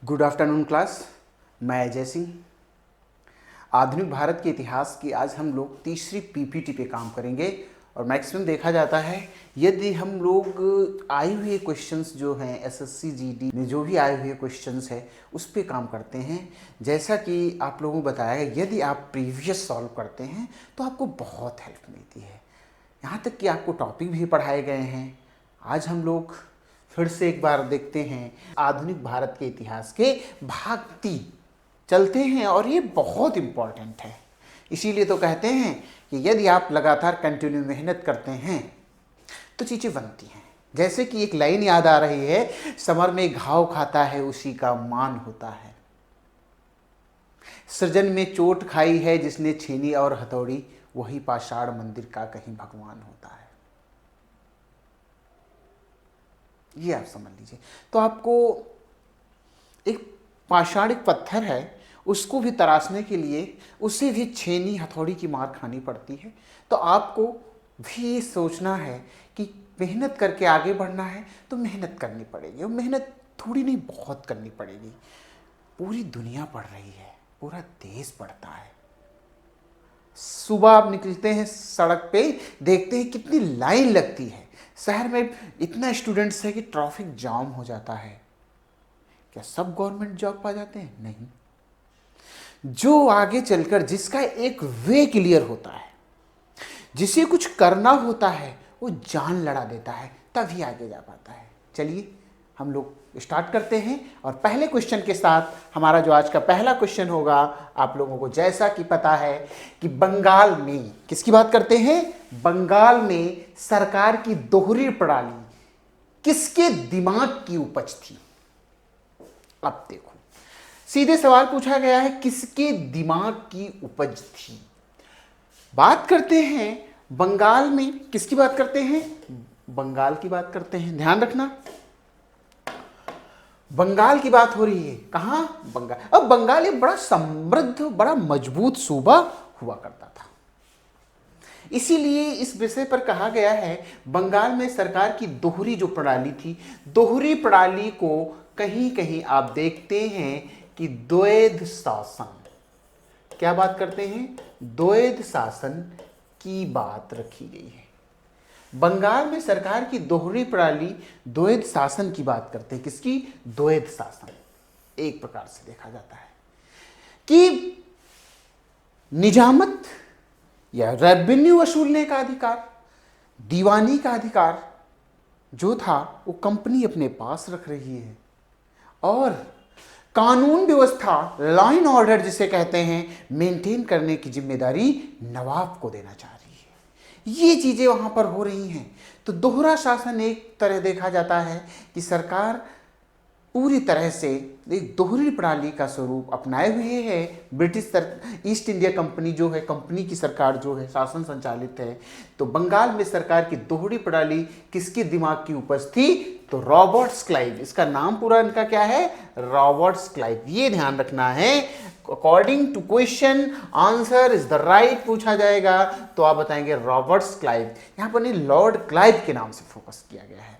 Good afternoon class. मैं अजय सिंह। आधुनिक भारत के इतिहास की आज हम लोग तीसरी पीपीटी पे काम करेंगे। और मैक्सिमम देखा जाता है यदि हम लोग आए हुए क्वेश्चंस जो हैं एसएससी जीडी में जो भी आए हुए क्वेश्चंस है उस पे काम करते हैं। जैसा कि आप लोगों को बताया गया, यदि आप प्रीवियस सॉल्व करते हैं तो आपको बहुत हेल्प मिलती है। यहाँ तक कि आपको टॉपिक भी पढ़ाए गए हैं। आज हम लोग फिर से एक बार देखते हैं आधुनिक भारत के इतिहास के भाग 3 चलते हैं, और ये बहुत इम्पॉर्टेंट है। इसीलिए तो कहते हैं कि यदि आप लगातार कंटिन्यू मेहनत करते हैं तो चीज़ें बनती हैं। जैसे कि एक लाइन याद आ रही है, समर में घाव खाता है उसी का मान होता है, सृजन में चोट खाई है जिसने छीनी और हथौड़ी, वही पाषाण मंदिर का कहीं भगवान होता है। ये आप समझ लीजिए। तो आपको एक पाषाणिक पत्थर है, उसको भी तराशने के लिए उसे भी छेनी हथौड़ी की मार खानी पड़ती है। तो आपको भी ये सोचना है कि मेहनत करके आगे बढ़ना है तो मेहनत करनी पड़ेगी, और मेहनत थोड़ी नहीं बहुत करनी पड़ेगी। पूरी दुनिया पढ़ रही है, पूरा देश पढ़ता है। सुबह आप निकलते हैं सड़क पे, देखते हैं कितनी लाइन लगती है। शहर में इतना स्टूडेंट्स है कि ट्रैफिक जाम हो जाता है। क्या सब गवर्नमेंट जॉब पा जाते हैं? नहीं। जो आगे चलकर जिसका एक वे क्लियर होता है, जिसे कुछ करना होता है, वो जान लड़ा देता है, तभी आगे जा पाता है। चलिए हम लोग स्टार्ट करते हैं। और पहले क्वेश्चन के साथ हमारा जो आज का पहला क्वेश्चन होगा, आप लोगों को जैसा कि पता है कि बंगाल में किसकी बात करते हैं? बंगाल में सरकार की दोहरी प्रणाली किसके दिमाग की उपज थी? अब देखो, सीधे सवाल पूछा गया है, किसके दिमाग की उपज थी? बात करते हैं बंगाल में, किसकी बात करते हैं? बंगाल की बात करते हैं। ध्यान रखना, बंगाल की बात हो रही है। कहां? बंगाल। अब बंगाल एक बड़ा समृद्ध, बड़ा मजबूत सूबा हुआ करता था। इसीलिए इस विषय पर कहा गया है, बंगाल में सरकार की दोहरी जो प्रणाली थी, दोहरी प्रणाली को कहीं कहीं आप देखते हैं कि द्वैध शासन, क्या बात करते हैं? द्वैध शासन की बात रखी गई है। बंगाल में सरकार की दोहरी प्रणाली द्वैध शासन की बात करते हैं। किसकी? द्वैध शासन। एक प्रकार से देखा जाता है कि निजामत या रेवेन्यू वसूलने का अधिकार, दीवानी का अधिकार जो था वो कंपनी अपने पास रख रही है, और कानून व्यवस्था, लॉ एंड ऑर्डर जिसे कहते हैं, मेंटेन करने की जिम्मेदारी नवाब को देना चाह रही है। ये चीजें वहां पर हो रही हैं। तो दोहरा शासन एक तरह देखा जाता है कि सरकार पूरी तरह से एक दोहरी प्रणाली का स्वरूप अपनाए हुए है। ईस्ट इंडिया कंपनी जो है, कंपनी की सरकार जो है, शासन संचालित है। तो बंगाल में सरकार की दोहरी प्रणाली किसके दिमाग की उपज थी? तो रॉबर्ट्स क्लाइव। इसका नाम पूरा इनका क्या है? Roberts Clive. ये ध्यान रखना है। According to question answer is the right पूछा जाएगा तो आप बताएंगे रॉबर्ट्स क्लाइव। यहां पर नहीं, लॉर्ड क्लाइव के नाम से फोकस किया गया है।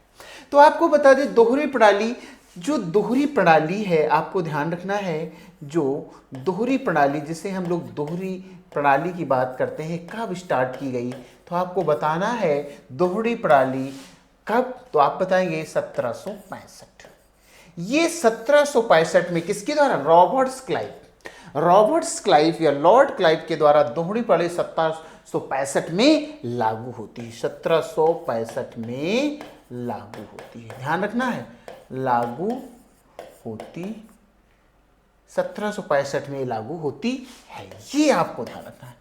तो आपको बता दें, दोहरी प्रणाली, जो दोहरी प्रणाली है, आपको ध्यान रखना है, जो दोहरी प्रणाली जिसे हम लोग दोहरी प्रणाली की बात करते हैं, कब स्टार्ट की गई? तो आपको बताना है दोहरी प्रणाली कब, तो आप बताएंगे 1765। ये 1765 में किसके द्वारा? Roberts Clive. रॉबर्ट्स क्लाइव या लॉर्ड क्लाइव के द्वारा दोहरी प्रणाली 1765 में लागू होती है। 1765 में लागू होती है। ध्यान रखना है, लागू होती 1765 में लागू होती है। ये आपको ध्यान रखना है।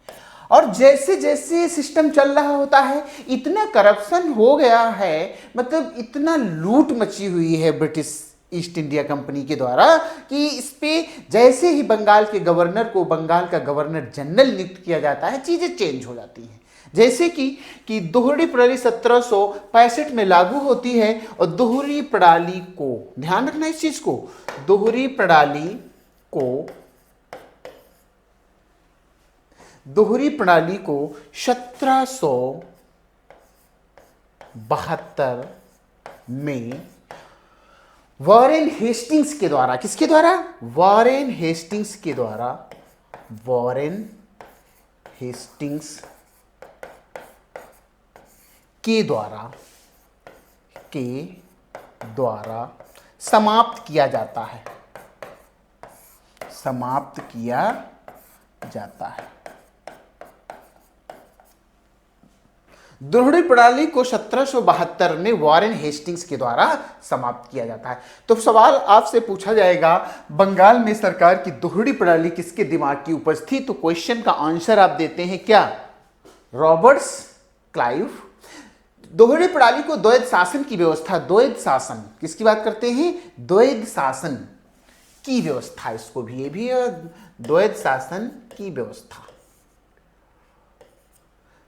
और जैसे जैसे सिस्टम चल रहा होता है, इतना करप्शन हो गया है, मतलब इतना लूट मची हुई है ब्रिटिश ईस्ट इंडिया कंपनी के द्वारा, कि इस पे जैसे ही बंगाल के गवर्नर को बंगाल का गवर्नर जनरल नियुक्त किया जाता है, चीजें चेंज हो जाती हैं। जैसे कि दोहरी प्रणाली 1765 में लागू होती है, और दोहरी प्रणाली को, ध्यान रखना इस चीज को, दोहरी प्रणाली को 1772 में वॉरेन हेस्टिंग्स के द्वारा, किसके द्वारा? वॉरेन हेस्टिंग्स के द्वारा, वॉरेन हेस्टिंग्स के द्वारा समाप्त किया जाता है, समाप्त किया जाता है। दोहरी प्रणाली को 1772 में वॉरेन हेस्टिंग्स के द्वारा समाप्त किया जाता है। तो सवाल आपसे पूछा जाएगा, बंगाल में सरकार की दोहरी प्रणाली किसके दिमाग की उपज थी? तो क्वेश्चन का आंसर आप देते हैं क्या? Roberts Clive. दोहरी प्रणाली को द्वैध शासन की व्यवस्था, द्वैध शासन किसकी बात करते हैं? द्वैध शासन की व्यवस्था, इसको भी, ये भी द्वैध शासन की व्यवस्था,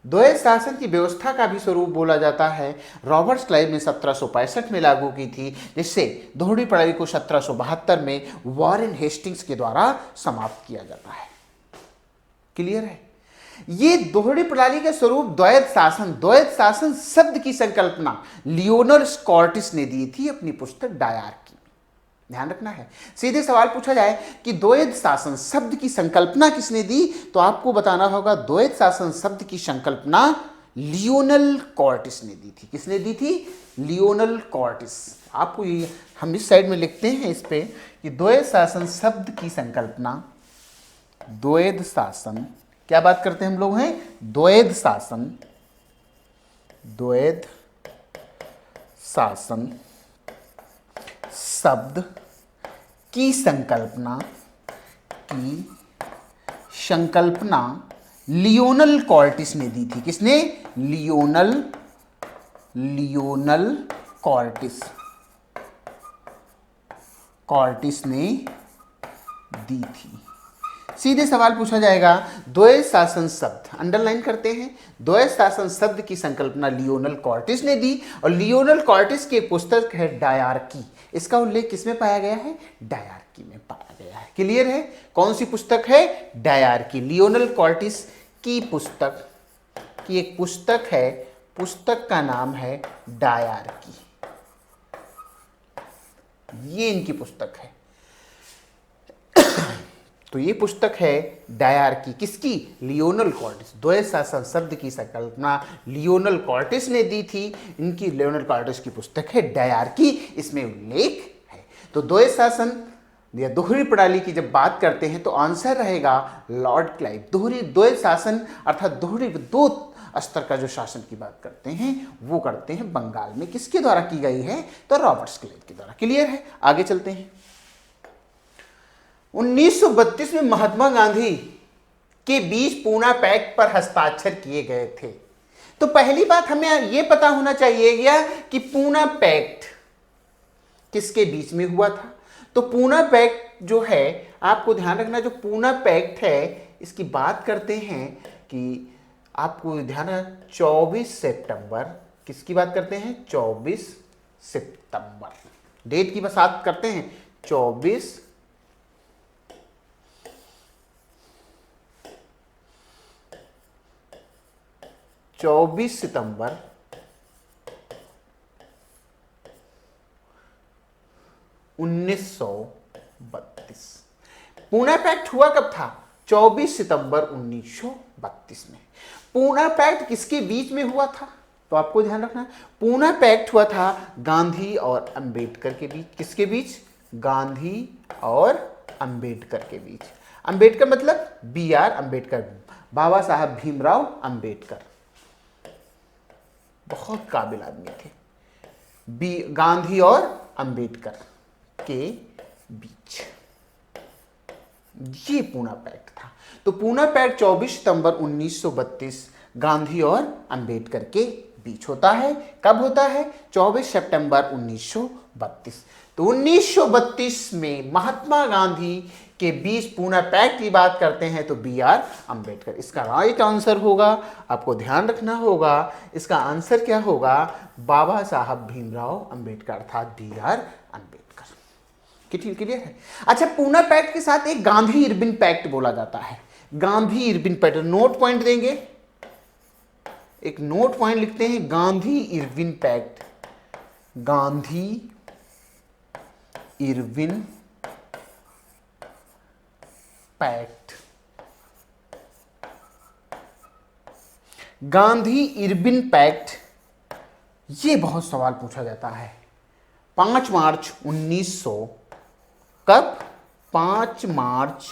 द्वैध शासन की व्यवस्था का भी स्वरूप बोला जाता है। रॉबर्ट्स क्लाइव ने 1765 में लागू की थी, जिससे दोहरी प्रणाली को 1772 में वॉरेन हेस्टिंग्स के द्वारा समाप्त किया जाता है। क्लियर है? ये दोहरी प्रणाली का स्वरूप द्वैध शासन, द्वैध शासन शब्द की संकल्पना लियोनल स्कॉर्टिस ने दी थी अपनी पुस्तक डायरकी। ध्यान रखना है, सीधे सवाल पूछा जाए कि द्वैध शासन शब्द की संकल्पना किसने दी, तो आपको बताना होगा द्वैध शासन शब्द की संकल्पना लियोनल कॉर्टिस ने दी थी। किसने दी थी? लियोनल कॉर्टिस। आपको ये हम इस साइड में लिखते हैं इस पे कि द्वैध शासन शब्द की संकल्पना, द्वैध शासन, क्या बात करते हैं हम लोग हैं? द्वैध शासन, द्वैध शासन शब्द की संकल्पना लियोनल कॉर्टिस ने दी थी। किसने? लियोनल कॉर्टिस ने दी थी। सीधे सवाल पूछा जाएगा, द्वैध शासन शब्द, अंडरलाइन करते हैं, द्वैध शासन शब्द की संकल्पना लियोनल कॉर्टिस ने दी, और लियोनल कॉर्टिस की पुस्तक है डायरकी। इसका उल्लेख किसमें पाया गया है? डायरकी में पाया गया है। क्लियर है? कौन सी पुस्तक है? डायरकी। लियोनल कॉर्टिस की पुस्तक की एक पुस्तक है, पुस्तक का नाम है डायरकी। ये इनकी पुस्तक है। तो ये पुस्तक है डायरकी, किसकी? लियोनल कॉर्टिस। द्वैध शासन शब्द की संकल्पना लियोनल कॉर्टिस ने दी थी, इनकी लियोनल कॉर्टिस की पुस्तक है डायरकी, इसमें उल्लेख है। तो द्वैध शासन या दोहरी प्रणाली की जब बात करते हैं तो आंसर रहेगा लॉर्ड क्लाइव। द्वैध शासन अर्थात दोहरी दो स्तर का जो शासन की बात करते हैं वो करते हैं बंगाल में। किसके द्वारा की गई है? तो रॉबर्ट्स क्लाइव के द्वारा। क्लियर है? आगे चलते हैं। 1932 में महात्मा गांधी के बीच पूना पैक्ट पर हस्ताक्षर किए गए थे। तो पहली बात हमें यह पता होना चाहिए कि पूना पैक्ट किसके बीच में हुआ था। तो पूना पैक्ट जो है, आपको ध्यान रखना, जो पूना पैक्ट है इसकी बात करते हैं कि आपको ध्यान है 24 सितंबर, किसकी बात करते हैं? 24 सितंबर, डेट की बात करते हैं 24 सितंबर 1932। पूना पैक्ट हुआ कब था? 24 सितंबर 1932 में। पूना पैक्ट किसके बीच में हुआ था? तो आपको ध्यान रखना, पूना पैक्ट हुआ था गांधी और अंबेडकर के बीच। किसके बीच? गांधी और अंबेडकर के बीच। अंबेडकर मतलब BR अंबेडकर, बाबा साहब भीमराव अंबेडकर, बहुत काबिल आदमी थे। गांधी और अंबेडकर के बीच ये पूना पैक्ट था। तो पूना पैक्ट 24 सितंबर 1932 गांधी और अंबेडकर के बीच होता है। कब होता है? 24 सितंबर 1932। तो 1932 में महात्मा गांधी के बीच पूना पैक्ट की बात करते हैं तो BR अंबेडकर। इसका राइट आंसर होगा, आपको ध्यान रखना होगा, इसका आंसर क्या होगा? बाबा साहब भीमराव अंबेडकर अर्थात BR अंबेडकर। क्लियर है? अच्छा, पूना पैक्ट के साथ एक गांधी इरविन पैक्ट बोला जाता है। Gandhi Irwin pact, note point देंगे, एक नोट पॉइंट लिखते हैं, Gandhi Irwin pact. Gandhi Irwin pact. Gandhi Irwin pact, ये बहुत सवाल पूछा जाता है। 5 मार्च 1900, कब? 5 मार्च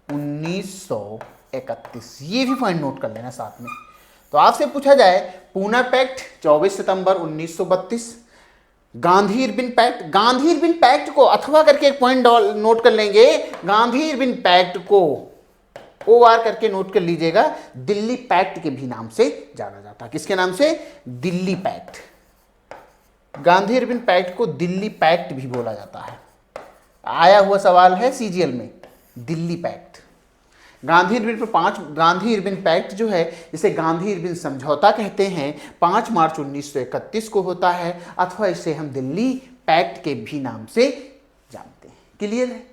1931। ये भी पॉइंट नोट कर लेना साथ में। तो आपसे पूछा जाए पूना पैक्ट 24 सितंबर 1932, Gandhi Irwin pact. Gandhi Irwin pact को अथवा करके एक पॉइंट नोट कर लेंगे। गांधी इरविन पैक्ट को OR करके नोट कर लीजिएगा, दिल्ली पैक्ट के भी नाम से जाना जाता है। किसके नाम से? Delhi pact. Gandhi Irwin pact को दिल्ली पैक्ट भी बोला जाता है। आया हुआ सवाल है CGL में, Delhi pact. Gandhi Irwin pact जो है, जिसे गांधी इरविन समझौता कहते हैं, 5 मार्च 1931 को होता है, अथवा इसे हम दिल्ली पैक्ट के भी नाम से जानते हैं। क्लियर है?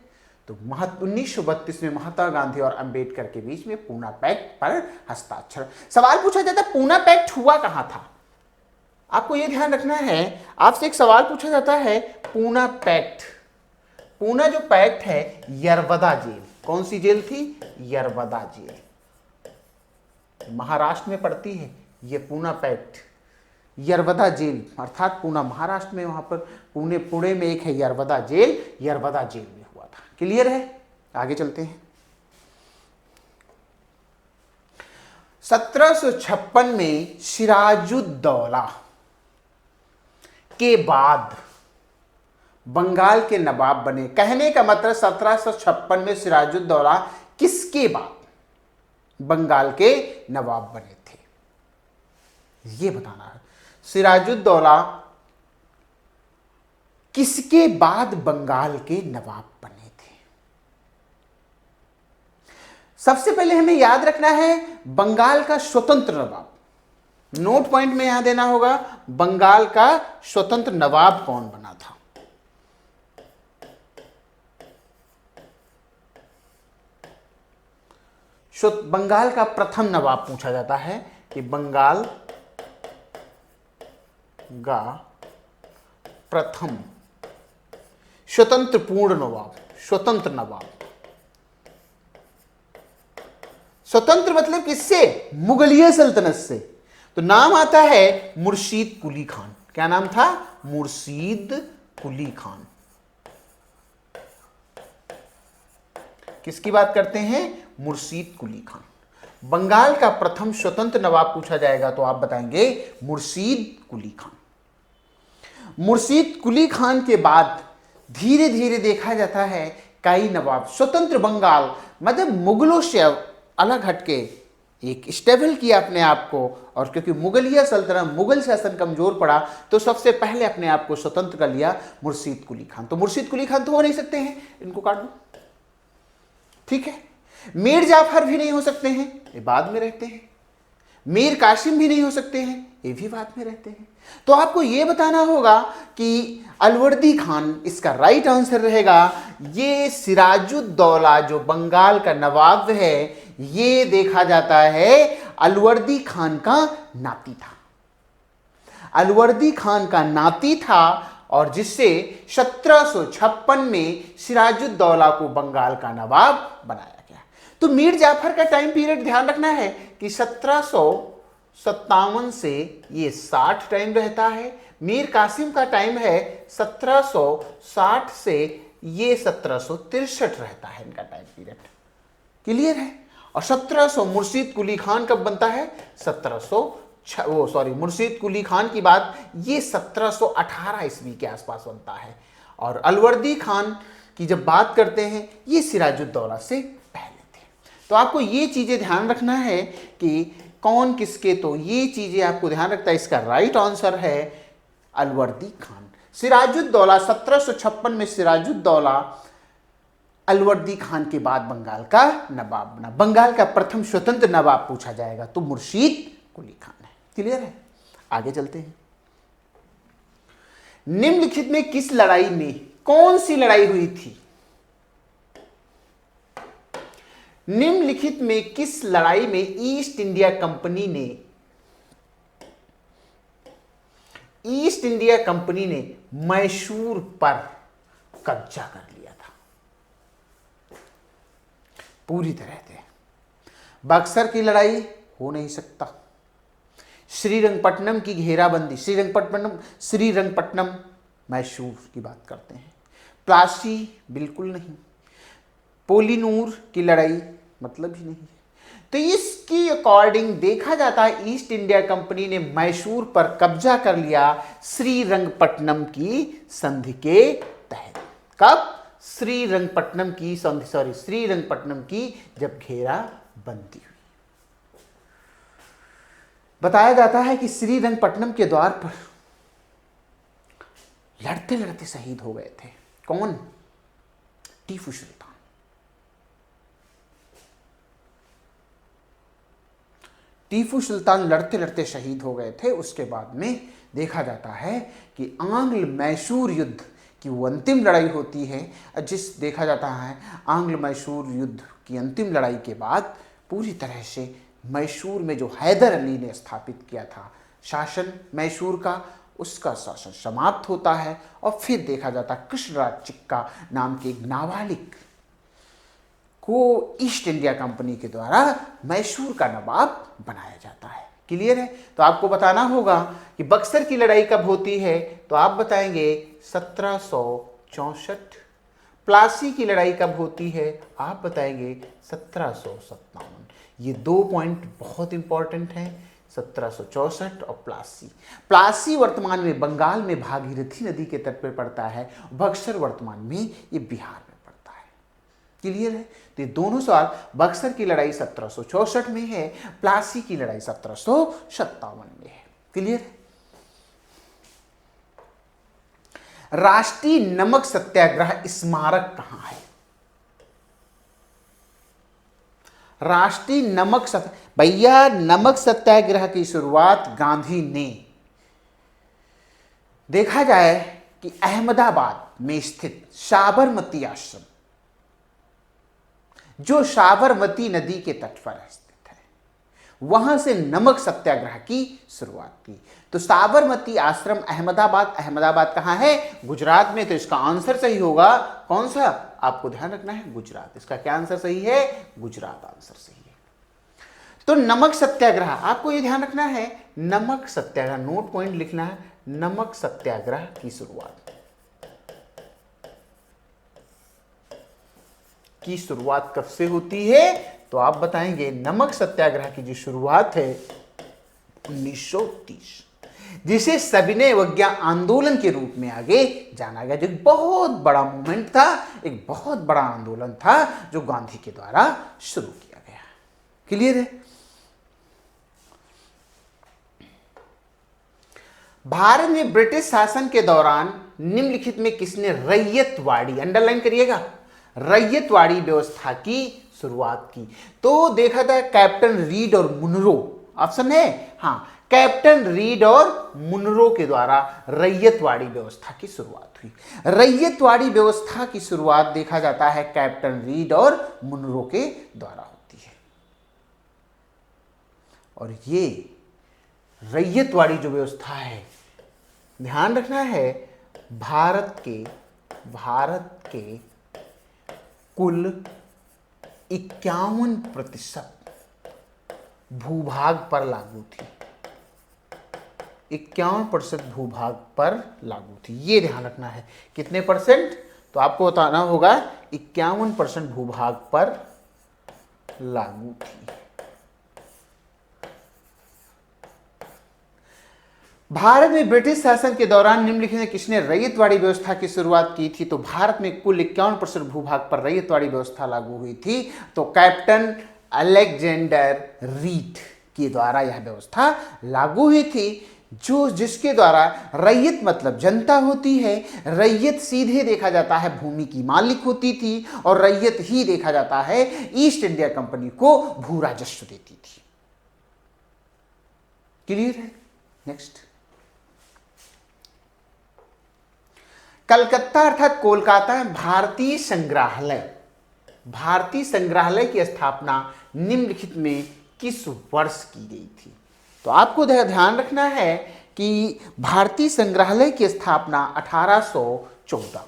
तो 1932 में महात्मा गांधी और अंबेडकर के बीच में पूना पैक्ट पर हस्ताक्षर। सवाल पूछा जाता है पूना पैक्ट हुआ कहां था? आपको यह ध्यान रखना है, आपसे एक सवाल पूछा जाता है पूना पैक्ट। पूना जो पैक्ट है, यरवदा जेल। कौन सी जेल थी? यरवदा जेल, महाराष्ट्र में पड़ती है ये पूना पैक्ट। यरवदा जेल अर्थात पूना महाराष्ट्र में, वहां पर पुणे में एक है यरवदा जेल, यरवदा जेल में हुआ था। क्लियर है? आगे चलते हैं। 1756 में सिराजुद्दौला के बाद बंगाल के नवाब बने। कहने का मतलब 1756 में सिराजुद्दौला किसके बाद बंगाल के नवाब बने थे, यह बताना है। सिराजुद्दौला किसके बाद बंगाल के नवाब बने थे? सबसे पहले हमें याद रखना है बंगाल का स्वतंत्र नवाब। नोट पॉइंट में यहां देना होगा, बंगाल का स्वतंत्र नवाब कौन बना था। बंगाल का प्रथम नवाब पूछा जाता है कि बंगाल का प्रथम स्वतंत्र पूर्ण नवाब, स्वतंत्र नवाब। स्वतंत्र मतलब किससे? मुगलिया सल्तनत से। तो नाम आता है मुर्शीद कुली खान। क्या नाम था? मुर्शीद कुली खान। किसकी बात करते हैं? मुर्शीद कुली खान। बंगाल का प्रथम स्वतंत्र नवाब पूछा जाएगा तो आप बताएंगे मुर्शीद कुली खान। मुर्शीद कुली खान के बाद धीरे धीरे देखा जाता है कई नवाब स्वतंत्र बंगाल, मतलब मुगलों से अलग हटके एक स्टेबल किया अपने आप को। और क्योंकि मुगलिया सल्तनत, मुगल शासन कमजोर पड़ा, तो सबसे पहले अपने आप को स्वतंत्र कर लिया मुर्शीद कुली खान। तो मुर्शीद कुली खान तो हो नहीं सकते हैं, इनको काट दो, ठीक है। मीर जाफर भी नहीं हो सकते हैं, ये बाद में रहते हैं। मीर कासिम भी नहीं हो सकते हैं, ये भी बाद में रहते हैं। तो आपको यह बताना होगा कि अलवर्दी खान इसका राइट आंसर रहेगा। ये सिराजुद्दौला जो बंगाल का नवाब है, ये देखा जाता है अलवर्दी खान का नाती था। अलवर्दी खान का नाती था और जिससे 1756 में सिराजुद्दौला को बंगाल का नवाब बनाया गया। तो मीर जाफर का टाइम पीरियड ध्यान रखना है कि 1757 से ये 60 टाइम रहता है। मीर कासिम का टाइम है 1760 से ये 1763 रहता है इनका टाइम पीरियड। क्लियर है? और 1700 मुर्शीद कुली खान कब बनता है? मुर्शीद कुली खान की बात ये 1718 ईस्वी के आसपास बनता है। और अलवर्दी खान की जब बात करते हैं ये सिराजुद्दौला से पहले थे। तो आपको ये चीजें ध्यान रखना है कि कौन किसके, तो ये चीजें आपको ध्यान रखता है। इसका राइट आंसर है अलवर्दी खान। सिराजुद्दौला 1756 में सिराजुद्दौला अलवर्दी खान के बाद बंगाल का नवाब बना। बंगाल का प्रथम स्वतंत्र नवाब पूछा जाएगा तो मुर्शीद कुली खान है। क्लियर है? आगे चलते हैं। निम्नलिखित में किस लड़ाई में, कौन सी लड़ाई हुई थी? निम्नलिखित में किस लड़ाई में ईस्ट इंडिया कंपनी ने मैसूर पर कब्जा कर लिया था पूरी तरह से। बक्सर की लड़ाई हो नहीं सकता, श्रीरंगपट्टनम की घेराबंदी, श्रीरंगपट्टनम मैसूर की बात करते हैं, प्लासी बिल्कुल नहीं, पोलीनूर की लड़ाई मतलब ही नहीं है। तो इसकी अकॉर्डिंग देखा जाता है ईस्ट इंडिया कंपनी ने मैसूर पर कब्जा कर लिया श्रीरंगपट्टनम की संधि के तहत। कब? श्रीरंगपट्टनम की संधि, श्रीरंगपट्टनम की जब घेराबंदी हुई। बताया जाता है कि श्रीरंगपट्टनम के द्वार पर लड़ते लड़ते शहीद हो गए थे। कौन? टीपू सुल्तान। टीपू सुल्तान लड़ते लड़ते शहीद हो गए थे। उसके बाद में देखा जाता है कि आंग्ल मैसूर युद्ध की वो अंतिम लड़ाई होती है। देखा जाता है आंग्ल मैसूर युद्ध की अंतिम लड़ाई के बाद पूरी तरह से मैसूर में जो हैदर अली ने स्थापित किया था शासन मैसूर का, उसका शासन समाप्त होता है। और फिर देखा जाता कृष्णराज चिक्का नाम के एक नाबालिग को ईस्ट इंडिया कंपनी के द्वारा मैसूर का नवाब बनाया जाता है। क्लियर है? तो आपको बताना होगा कि बक्सर की लड़ाई कब होती है, तो आप बताएंगे 1764। प्लासी की लड़ाई कब होती है, आप बताएंगे 1757। ये 2 पॉइंट बहुत इंपॉर्टेंट हैं, 1764 और प्लासी। प्लासी वर्तमान में बंगाल में भागीरथी नदी के तट पर पड़ता है, बक्सर वर्तमान में ये बिहार में पड़ता है। क्लियर है? तो ये दोनों सवाल, बक्सर की लड़ाई 1764 में है, प्लासी की लड़ाई 1757 में है। क्लियर है? राष्ट्रीय नमक सत्याग्रह स्मारक कहां है? राष्ट्रीय नमक भैया नमक सत्याग्रह की शुरुआत गांधी ने, देखा जाए कि अहमदाबाद में स्थित साबरमती आश्रम, जो साबरमती नदी के तट पर स्थित है, वहां से नमक सत्याग्रह की शुरुआत की। तो साबरमती आश्रम अहमदाबाद कहां है? गुजरात में। तो इसका आंसर सही होगा कौन सा? आपको ध्यान रखना है गुजरात। इसका क्या आंसर सही है? गुजरात आंसर सही है। तो नमक सत्याग्रह, आपको यह ध्यान रखना है, नमक सत्याग्रह, नोट पॉइंट लिखना है, नमक सत्याग्रह की शुरुआत कब से होती है? तो आप बताएंगे नमक सत्याग्रह की जो शुरुआत है 1930, जिसे सविनय अवज्ञा आंदोलन के रूप में आगे जाना गया, जो एक बहुत बड़ा मूवमेंट था, एक बहुत बड़ा आंदोलन था जो गांधी के द्वारा शुरू किया गया। क्लियर है? भारत में ब्रिटिश शासन के दौरान निम्नलिखित में किसने रैयतवाड़ी, अंडरलाइन करिएगा, रैयतवाड़ी व्यवस्था की शुरुआत की? तो देखा था कैप्टन रीड और मुनरो, ऑप्शन है हाँ, कैप्टन रीड और मुनरो के द्वारा रैयतवाड़ी व्यवस्था की शुरुआत हुई। रैयतवाड़ी व्यवस्था की शुरुआत देखा जाता है कैप्टन रीड और मुनरो के द्वारा होती है। और ये रैयतवाड़ी जो व्यवस्था है, ध्यान रखना है, भारत के कुल 51% भूभाग पर लागू थी। 51% भूभाग पर लागू थी, ये ध्यान रखना है। कितने परसेंट? तो आपको बताना होगा 51% भूभाग पर लागू थी। भारत में ब्रिटिश शासन के दौरान निम्नलिखित में किसने रैयतवाड़ी व्यवस्था की शुरुआत की थी? तो भारत में कुल 51% भूभाग पर रैयतवाड़ी व्यवस्था लागू हुई थी। तो कैप्टन अलेक्जेंडर रीड के द्वारा यह व्यवस्था लागू हुई थी, जिसके द्वारा रैयत मतलब जनता होती है, रैयत सीधे देखा जाता है भूमि की मालिक होती थी, और रैयत ही देखा जाता है ईस्ट इंडिया कंपनी को भू राजस्व देती थी। क्लियर है? नेक्स्ट, कलकत्ता अर्थात कोलकाता में भारतीय संग्रहालय की स्थापना निम्नलिखित में किस वर्ष की गई थी? तो आपको ध्यान रखना है कि भारतीय संग्रहालय की स्थापना 1814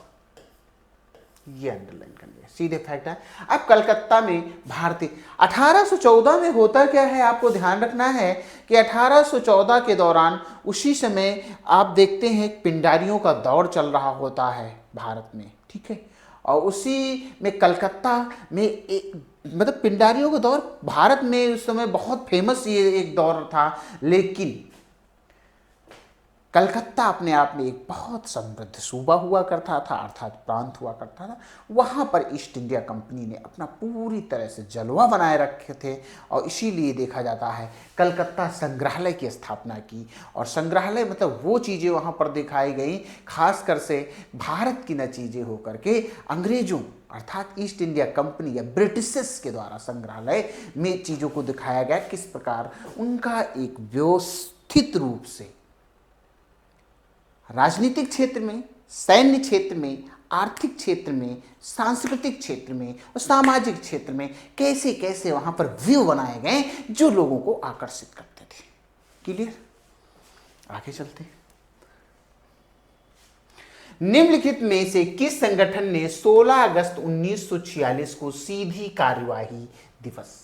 ये अंडरलाइन कर लिया, सीधे फैक्ट है। अब कलकत्ता में भारतीय 1814 में होता क्या है, आपको ध्यान रखना है कि 1814 के दौरान उसी समय आप देखते हैं पिंडारियों का दौर चल रहा होता है भारत में, ठीक है। और उसी में कलकत्ता में मतलब पिंडारियों का दौर भारत में उस समय बहुत फेमस ये एक दौर था, लेकिन कलकत्ता अपने आप में एक बहुत समृद्ध सूबा हुआ करता था, अर्थात प्रांत हुआ करता था। वहाँ पर ईस्ट इंडिया कंपनी ने अपना पूरी तरह से जलवा बनाए रखे थे, और इसीलिए देखा जाता है कलकत्ता संग्रहालय की स्थापना की। और संग्रहालय मतलब वो चीज़ें वहाँ पर दिखाई गई, खासकर से भारत की न चीज़ें होकर के अंग्रेजों अर्थात ईस्ट इंडिया कंपनी या ब्रिटिशर्स के द्वारा संग्रहालय में चीज़ों को दिखाया गया, किस प्रकार उनका एक व्यवस्थित रूप से राजनीतिक क्षेत्र में, सैन्य क्षेत्र में, आर्थिक क्षेत्र में, सांस्कृतिक क्षेत्र में और सामाजिक क्षेत्र में कैसे कैसे वहां पर व्यू बनाए गए जो लोगों को आकर्षित करते थे। क्लियर? आगे चलते हैं। निम्नलिखित में से किस संगठन ने 16 अगस्त 1946 को सीधी कार्यवाही दिवस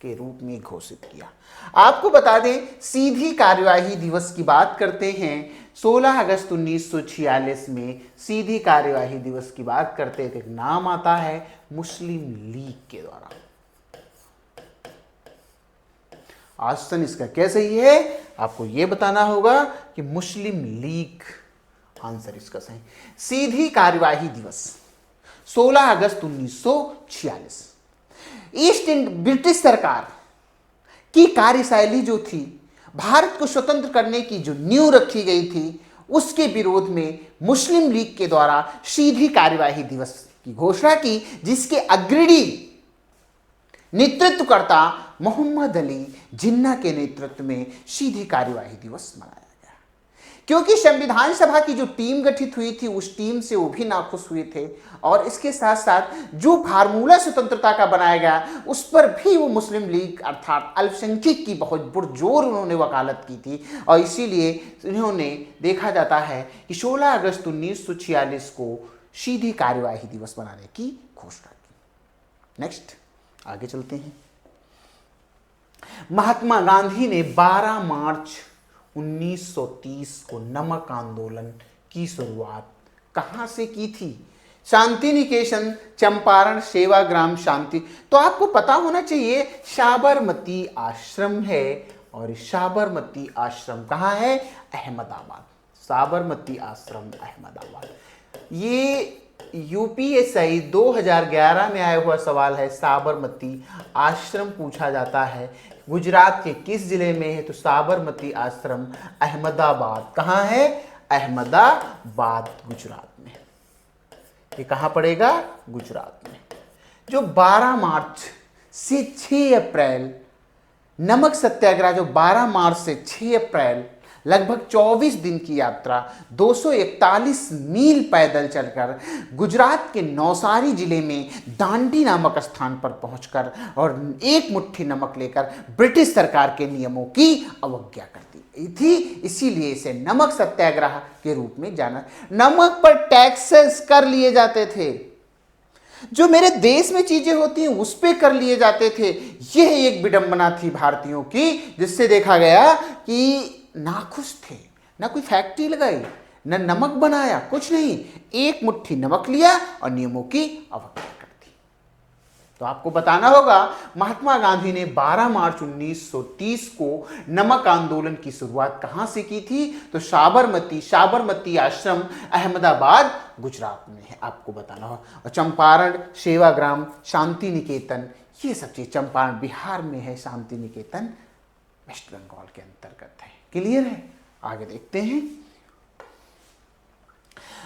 के रूप में घोषित किया? आपको बता दें, सीधी कार्यवाही दिवस की बात करते हैं 16 अगस्त 1946 में सीधी कार्यवाही दिवस की बात करते हैं, एक नाम आता है मुस्लिम लीग के द्वारा। ऑप्शन इसका क्या सही है? आपको यह बताना होगा कि मुस्लिम लीग आंसर इसका सही। सीधी कार्यवाही दिवस 16 अगस्त 1946 ईस्ट इंडिया ब्रिटिश सरकार की कार्यशैली जो थी, भारत को स्वतंत्र करने की जो नींव रखी गई थी, उसके विरोध में मुस्लिम लीग के द्वारा सीधी कार्यवाही दिवस की घोषणा की, जिसके अग्रणी नेतृत्वकर्ता मोहम्मद अली जिन्ना के नेतृत्व में सीधी कार्यवाही दिवस मनाया गया। क्योंकि संविधान सभा की जो टीम गठित हुई थी, उस टीम से वो भी नाखुश हुए थे, और इसके साथ साथ जो फार्मूला स्वतंत्रता का बनाया गया उस पर भी वो मुस्लिम लीग अर्थात अल्पसंख्यक की बहुत पुरजोर उन्होंने वकालत की थी, और इसीलिए इन्होंने देखा जाता है कि 16 अगस्त 1946 को सीधी कार्यवाही दिवस बनाने की घोषणा की। नेक्स्ट आगे चलते हैं। महात्मा गांधी ने 12 मार्च 1930 को नमक आंदोलन की शुरुआत कहां से की थी? शांति निकेतन, चंपारण, सेवाग्राम, शांति। तो आपको पता होना चाहिए साबरमती आश्रम है, और साबरमती आश्रम कहाँ है? अहमदाबाद। साबरमती आश्रम अहमदाबाद। ये यूपीएससी 2011 में आया हुआ सवाल है। साबरमती आश्रम पूछा जाता है गुजरात के किस जिले में है? तो साबरमती आश्रम अहमदाबाद। कहाँ है? अहमदाबाद, गुजरात में। ये कहाँ पड़ेगा? गुजरात में। जो 12 मार्च से 6 अप्रैल नमक सत्याग्रह, जो 12 मार्च से 6 अप्रैल लगभग 24 दिन की यात्रा 241 मील पैदल चलकर गुजरात के नवसारी जिले में दांडी नामक स्थान पर पहुंचकर और एक मुट्ठी नमक लेकर ब्रिटिश सरकार के नियमों की अवज्ञा कर दी थी। इसीलिए इसे नमक सत्याग्रह के रूप में जाना। नमक पर टैक्सेस कर लिए जाते थे, जो मेरे देश में चीजें होती हैं उस पे कर लिए जाते थे। यह एक विडंबना थी भारतीयों की, जिससे देखा गया कि नाखुश थे। ना कोई फैक्ट्री लगाई, न नमक बनाया, कुछ नहीं, एक मुट्ठी नमक लिया और नियमों की अवज्ञा कर दी। तो आपको बताना होगा महात्मा गांधी ने 12 मार्च 1930 को नमक आंदोलन की शुरुआत कहां से की थी? तो साबरमती आश्रम अहमदाबाद, गुजरात में है। आपको बताना होगा। और चंपारण, सेवाग्राम, शांति निकेतन, ये सब चीज, चंपारण बिहार में है, शांति निकेतन वेस्ट बंगाल के अंतर्गत है। क्लियर है? आगे देखते हैं।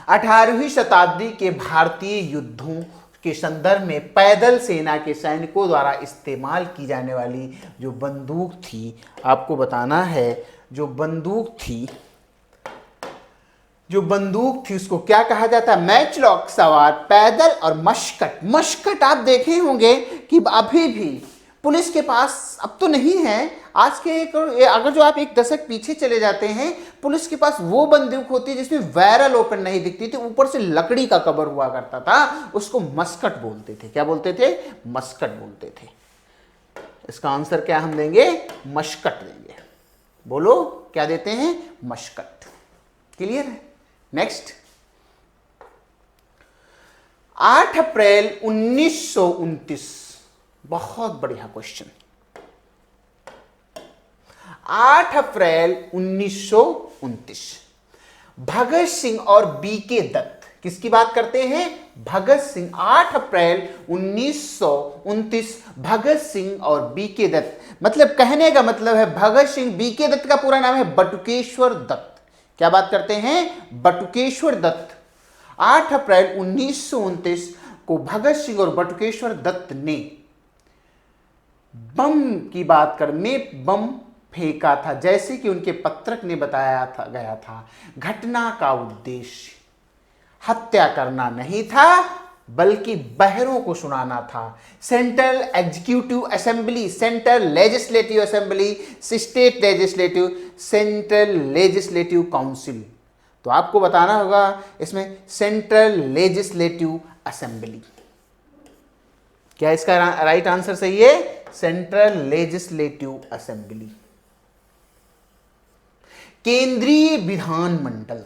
18वीं शताब्दी के भारतीय युद्धों के संदर्भ में पैदल सेना के सैनिकों द्वारा इस्तेमाल की जाने वाली जो बंदूक थी, आपको बताना है, जो बंदूक थी उसको क्या कहा जाता है? मैचलॉक सवार, पैदल और मशकट। मशकट आप देखे होंगे कि अभी भी पुलिस के पास अब तो नहीं है। आज के अगर जो आप एक दशक पीछे चले जाते हैं, पुलिस के पास वो बंदूक होती है जिसमें बैरल ओपन नहीं दिखती थी, ऊपर से लकड़ी का कवर हुआ करता था, उसको मस्कट बोलते थे। क्या बोलते थे? मस्कट बोलते थे। इसका आंसर क्या हम देंगे? मशकट देंगे। बोलो क्या देते हैं? मशकट। क्लियर है? नेक्स्ट, 8 अप्रैल 1929, बहुत बढ़िया क्वेश्चन। 8 अप्रैल 1929 भगत सिंह और बीके दत्त, किसकी बात करते हैं? भगत सिंह। 8 अप्रैल 1929 भगत सिंह और बीके दत्त, मतलब कहने का मतलब है भगत सिंह, बीके दत्त का पूरा नाम है बटुकेश्वर दत्त। क्या बात करते हैं? बटुकेश्वर दत्त। 8 अप्रैल 1929 को भगत सिंह और बटुकेश्वर दत्त ने बम की बात कर में बम फेंका था, जैसे कि उनके पत्रक ने बताया था गया था। घटना का उद्देश्य हत्या करना नहीं था, बल्कि बहरों को सुनाना था। Central executive assembly, central legislative assembly, state legislative, central legislative council. तो आपको बताना होगा इसमें सेंट्रल लेजिस्लेटिव असेंबली। क्या इसका राइट आंसर सही है? Central legislative assembly. केंद्रीय विधानमंडल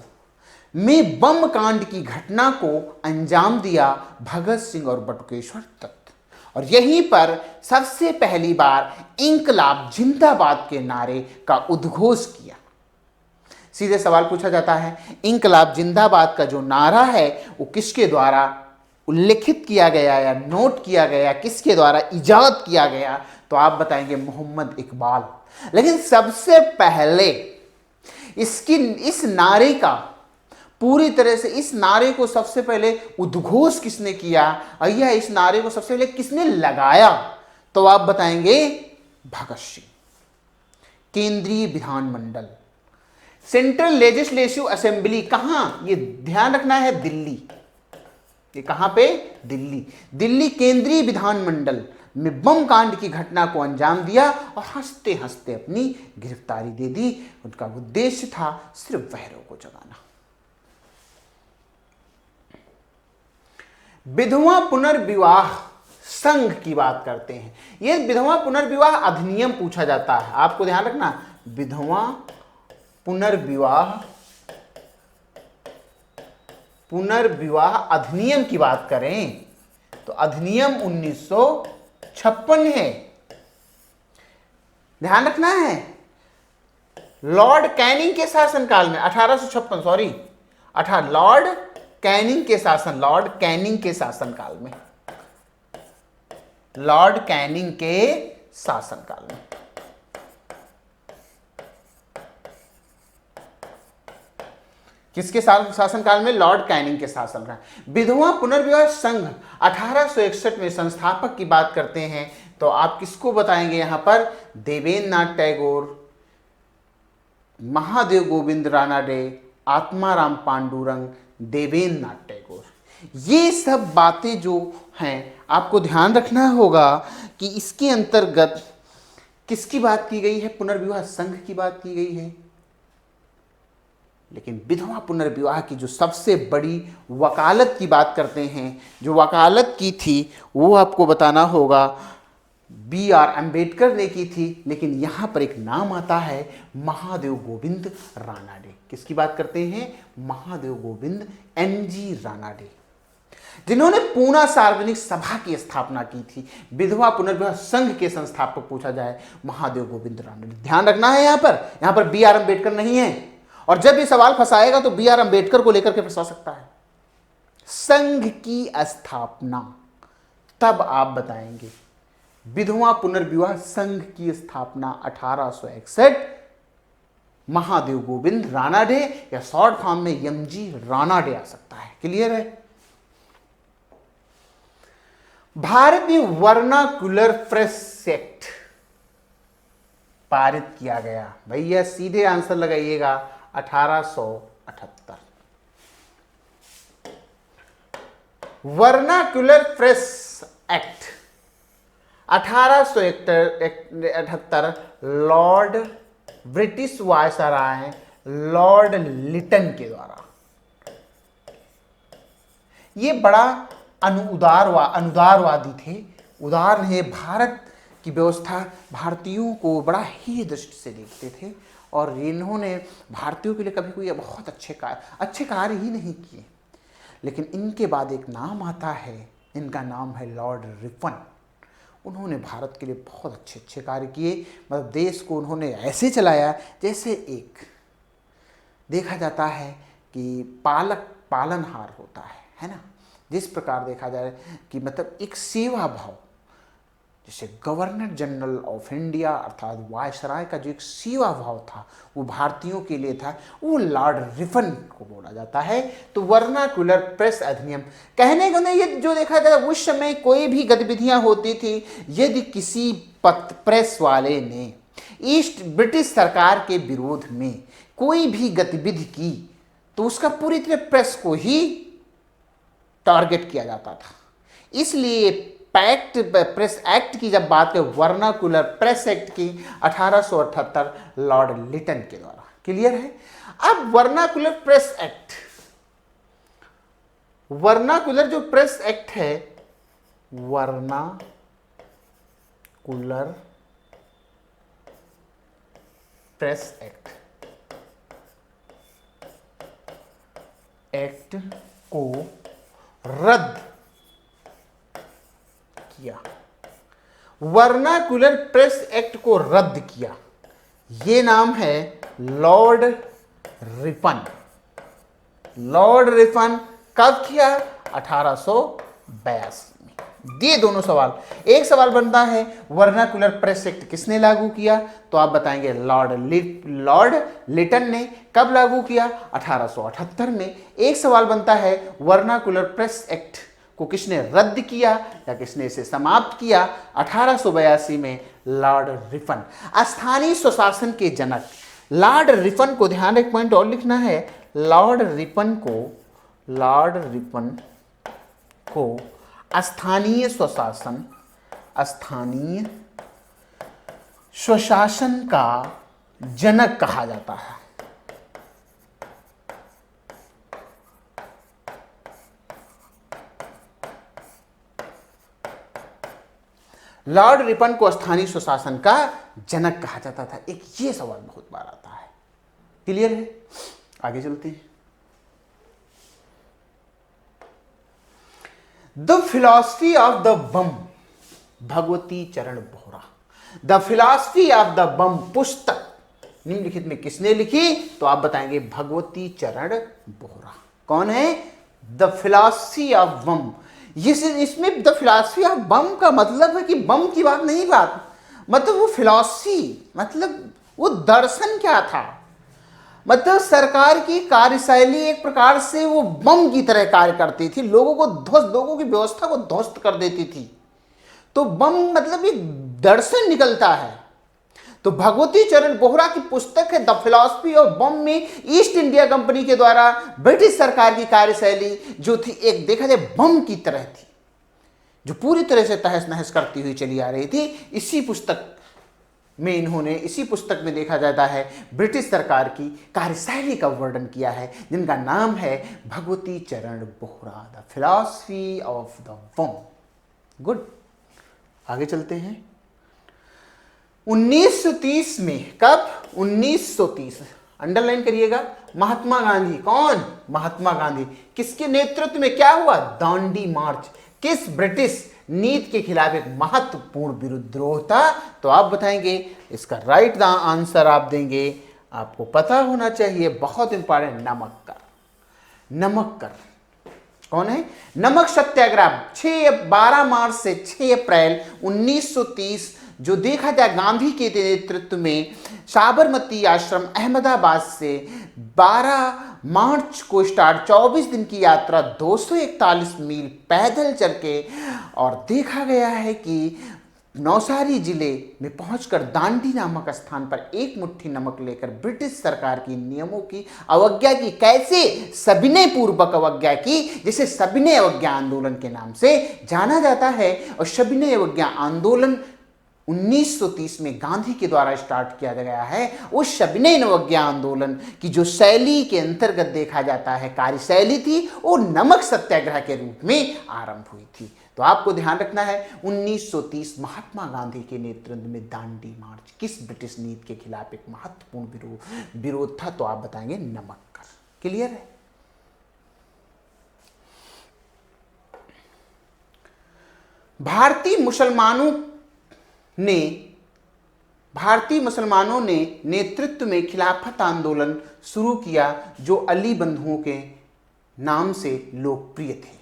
में बम कांड की घटना को अंजाम दिया भगत सिंह और बटुकेश्वर दत्त, और यहीं पर सबसे पहली बार इंकलाब जिंदाबाद के नारे का उद्घोष किया। सीधे सवाल पूछा जाता है, इंकलाब जिंदाबाद का जो नारा है वो किसके द्वारा उल्लिखित किया गया या नोट किया गया, किसके द्वारा इजाद किया गया? तो आप बताएंगे मोहम्मद इकबाल। लेकिन सबसे पहले इस नारे का पूरी तरह से, इस नारे को सबसे पहले उद्घोष किसने किया, या इस नारे को सबसे पहले किसने लगाया? तो आप बताएंगे भगत सिंह। केंद्रीय विधानमंडल, सेंट्रल लेजिस्लेटिव असेंबली कहां? ये ध्यान रखना है, दिल्ली। ये कहां पे? दिल्ली। दिल्ली केंद्रीय विधानमंडल में बम कांड की घटना को अंजाम दिया और हंसते हंसते अपनी गिरफ्तारी दे दी। उनका उद्देश्य था सिर्फ बहरों को जगाना। विधवा पुनर्विवाह संघ की बात करते हैं। यह विधवा पुनर्विवाह अधिनियम पूछा जाता है, आपको ध्यान रखना। विधवा पुनर्विवाह अधिनियम की बात करें तो अधिनियम 1956 है। ध्यान रखना है, लॉर्ड कैनिंग के शासनकाल में 1856, सॉरी लॉर्ड कैनिंग के शासनकाल में, लॉर्ड कैनिंग के शासनकाल में। किसके शासनकाल में? लॉर्ड कैनिंग के शासनकाल। विधवा पुनर्विवाह संघ 1861 में संस्थापक की बात करते हैं तो आप किसको बताएंगे यहां पर? देवेंद्र नाथ टैगोर, महादेव गोविंद रानाडे, आत्माराम पांडुरंग, देवेंद्र नाथ टैगोर। ये सब बातें जो हैं आपको ध्यान रखना होगा कि इसके अंतर्गत किसकी बात की गई है? पुनर्विवाह संघ की बात की गई है। लेकिन विधवा पुनर्विवाह की जो सबसे बड़ी वकालत की बात करते हैं, जो वकालत की थी वो आपको बताना होगा B.R. अम्बेडकर ने की थी। लेकिन यहां पर एक नाम आता है महादेव गोविंद रानाडे। किसकी बात करते हैं? महादेव गोविंद NG रानाडे, जिन्होंने पूना सार्वजनिक सभा की स्थापना की थी। विधवा पुनर्विवाह संघ के संस्थापक पूछा जाए, महादेव गोविंद रानाडे। ध्यान रखना है, यहां पर B.R. अम्बेडकर नहीं है, और जब ये सवाल फंसाएगा तो B.R. अम्बेडकर को लेकर के फंसा सकता है। संघ की स्थापना, तब आप बताएंगे विधवा पुनर्विवाह संघ की स्थापना 1861, महादेव गोविंद रानाडे, या शॉर्ट फॉर्म में MG रानाडे आ सकता है। क्लियर है? भारत में वर्नाकुलर प्रेस एक्ट पारित किया गया। भैया सीधे आंसर लगाइएगा, 1878। Vernacular press act 1878 lord British viceroy lord Lytton के द्वारा। ये बड़ा अनुदारवादी थे, उदार है। भारत की व्यवस्था भारतीयों को बड़ा ही दृष्टि से देखते थे और इन्होंने भारतीयों के लिए कभी कोई बहुत अच्छे कार्य ही नहीं किए। लेकिन इनके बाद एक नाम आता है, इनका नाम है लॉर्ड रिपन। उन्होंने भारत के लिए बहुत अच्छे अच्छे कार्य किए, मतलब देश को उन्होंने ऐसे चलाया जैसे एक देखा जाता है कि पालनहार होता है ना। जिस प्रकार देखा जाए कि मतलब एक सेवा भाव, जैसे गवर्नर जनरल ऑफ इंडिया अर्थात वायसराय का जो एक सेवा भाव था वो भारतीयों के लिए था, वो लॉर्ड रिपन को बोला जाता है। तो वर्नाक्युलर प्रेस अधिनियम कहने को नहीं, ये जो देखा जाए उस समय कोई भी गतिविधियां होती थी, यदि किसी प्रेस वाले ने ईस्ट ब्रिटिश सरकार के विरोध में कोई भी गतिविधि की तो उसका पूरी तरह प्रेस को ही टारगेट किया जाता था। इसलिए प्रेस एक्ट की जब बात करें, वर्नाकुलर प्रेस एक्ट की 1878 लॉर्ड लिटन के द्वारा। क्लियर है? अब वर्नाकुलर प्रेस एक्ट, वर्नाकुलर जो प्रेस एक्ट है, वर्नाकुलर प्रेस एक्ट को रद्द किया। वर्नाकुलर प्रेस एक्ट को रद्द किया, ये नाम है लॉर्ड रिपन। लॉर्ड रिपन कब किया? 1882 में। ये दोनों सवाल, एक सवाल बनता है वर्नाकुलर प्रेस एक्ट किसने लागू किया, तो आप बताएंगे लॉर्ड लिटन ने। कब लागू किया? 1878 में। एक सवाल बनता है वर्नाकुलर प्रेस एक्ट को किसने रद्द किया या किसने इसे समाप्त किया? 1882 में लॉर्ड रिपन। स्थानीय स्वशासन के जनक लॉर्ड रिपन को, ध्यान एक पॉइंट और लिखना है, लॉर्ड रिपन को स्थानीय स्वशासन का जनक कहा जाता है। लॉर्ड रिपन को स्थानीय स्वशासन का जनक कहा जाता था। एक ये सवाल बहुत बार आता है। क्लियर है? आगे चलते हैं। The philosophy of the bomb, Bhagwati Charan Vohra. The philosophy of the bomb पुस्तक निम्नलिखित में किसने लिखी, तो आप बताएंगे भगवती चरण बोहरा। कौन है? द फिलॉसफी ऑफ बम। इसमें द फिलॉसफी ऑफ बम का मतलब है कि बम की बात नहीं, मतलब वो फिलॉसफी, मतलब वो दर्शन क्या था, मतलब सरकार की कार्यशैली एक प्रकार से वो बम की तरह कार्य करती थी, लोगों की व्यवस्था को ध्वस्त कर देती थी। तो बम मतलब एक दर्शन निकलता है। तो भगवती चरण बोहरा की पुस्तक है द फिलॉसफी ऑफ बम में ईस्ट इंडिया कंपनी के द्वारा ब्रिटिश सरकार की कार्यशैली जो थी, एक देखा जाए बम की तरह थी, जो पूरी तरह से तहस नहस करती हुई चली आ रही थी। इसी पुस्तक में देखा जाता है ब्रिटिश सरकार की कार्यशैली का वर्णन किया है, जिनका नाम है Bhagwati Charan Vohra, the philosophy of the bomb. Good, आगे चलते हैं। 1930 में, कब? 1930, अंडरलाइन करिएगा, महात्मा गांधी। कौन? महात्मा गांधी। किसके नेतृत्व में क्या हुआ? दांडी मार्च। किस ब्रिटिश नीति के खिलाफ एक महत्वपूर्ण विद्रोह था, तो आप बताएंगे इसका राइट आंसर आप देंगे। आपको पता होना चाहिए, बहुत इंपॉर्टेंट, नमक्कर। कौन है? नमक सत्याग्रह 12 मार्च से 6 अप्रैल 1930, जो देखा जाए गांधी के नेतृत्व में साबरमती आश्रम अहमदाबाद से 12 मार्च को स्टार्ट, 24 दिन की यात्रा, 241 मील पैदल चल के, और देखा गया है कि नौसारी जिले में पहुंचकर दांडी नामक स्थान पर एक मुट्ठी नमक लेकर ब्रिटिश सरकार की नियमों की अवज्ञा की। कैसे? सविनय पूर्वक अवज्ञा की, जिसे सविनय अवज्ञा आंदोलन के नाम से जाना जाता है। और सविनय अवज्ञा आंदोलन 1930 में गांधी के द्वारा स्टार्ट किया गया है। उस सविनय अवज्ञा आंदोलन की जो शैली के अंतर्गत देखा जाता है कार्यशैली थी, वो नमक सत्याग्रह के रूप में आरंभ हुई थी। तो आपको ध्यान रखना है 1930 महात्मा गांधी के नेतृत्व में दांडी मार्च किस ब्रिटिश नीति के खिलाफ एक महत्वपूर्ण विरोध था? तो आप बताएंगे नमक का। क्लियर है? भारतीय मुसलमानों ने नेतृत्व में खिलाफत आंदोलन शुरू किया, जो अली बंधुओं के नाम से लोकप्रिय थे।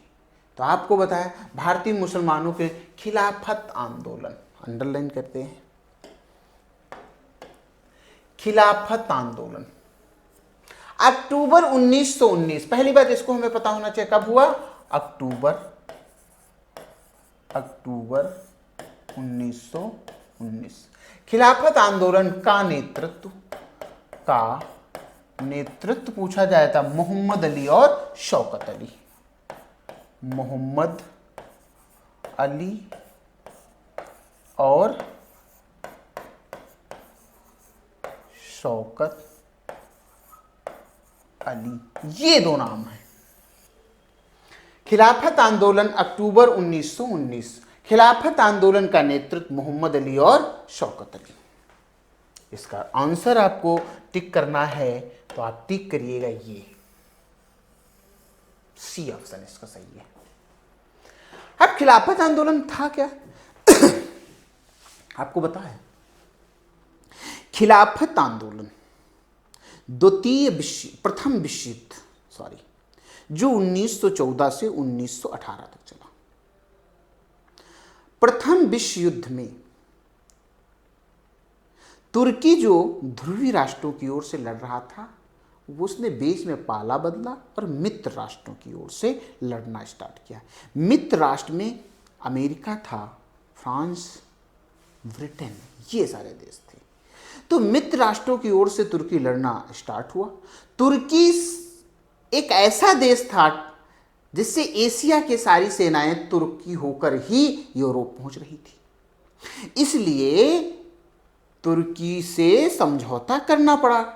तो आपको बताया भारतीय मुसलमानों के खिलाफत आंदोलन, अंडरलाइन करते हैं, खिलाफत आंदोलन अक्टूबर 1919। पहली बात इसको हमें पता होना चाहिए, कब हुआ? अक्टूबर 1919। खिलाफत आंदोलन का नेतृत्व पूछा जाए था मोहम्मद अली और शौकत अली। मोहम्मद अली और शौकत अली, ये दो नाम हैं। खिलाफत आंदोलन अक्टूबर 1919। खिलाफत आंदोलन का नेतृत्व मोहम्मद अली और शौकत अली। इसका आंसर आपको टिक करना है, तो आप टिक करिएगा ये सी ऑप्शन इसका सही है। अब खिलाफत आंदोलन था क्या? आपको बताया खिलाफत आंदोलन प्रथम विश्व युद्ध जो 1914 से 1918 तक चला। प्रथम विश्व युद्ध में तुर्की जो ध्रुवीय राष्ट्रों की ओर से लड़ रहा था, वो उसने बीच में पाला बदला और मित्र राष्ट्रों की ओर से लड़ना स्टार्ट किया। मित्र राष्ट्र में अमेरिका था, फ्रांस, ब्रिटेन, ये सारे देश थे। तो मित्र राष्ट्रों की ओर से तुर्की लड़ना स्टार्ट हुआ। तुर्की एक ऐसा देश था जिससे एशिया की सारी सेनाएं तुर्की होकर ही यूरोप पहुंच रही थी, इसलिए तुर्की से समझौता करना पड़ा